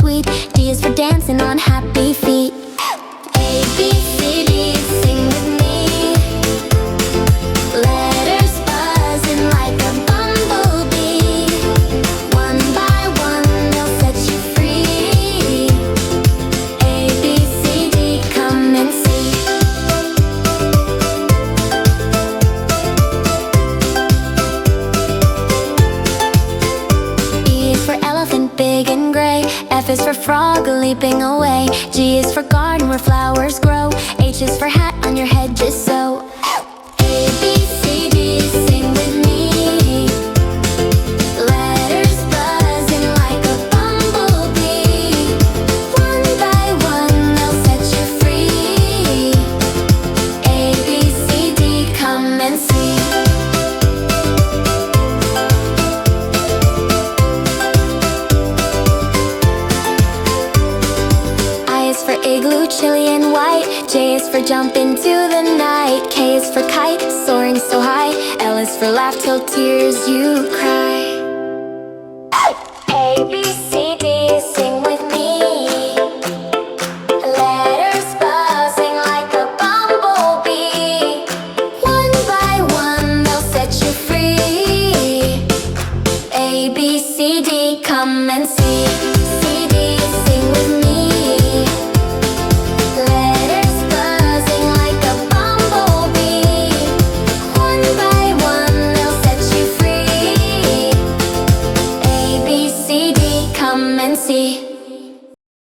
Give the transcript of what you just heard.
sweet. D is for dancing on happy feet. A, B, C, D, sing with me. Letters buzzing like a bumblebee. One by one they'll set you free. A, B, C, D, come and see. E is for elephant, big and gray. F is for frog, leaping away. G is for garden, where flowers grow. H is for hat, on your head just so. A, B, C, D, sing with me. Letters buzzing like a bumblebee. One by one they'll set you free. A, B, C, D, come and see. I is for igloo, chilly and white. J is for jump into the night. K is for kite, soaring so high. L is for laugh till tears you cry.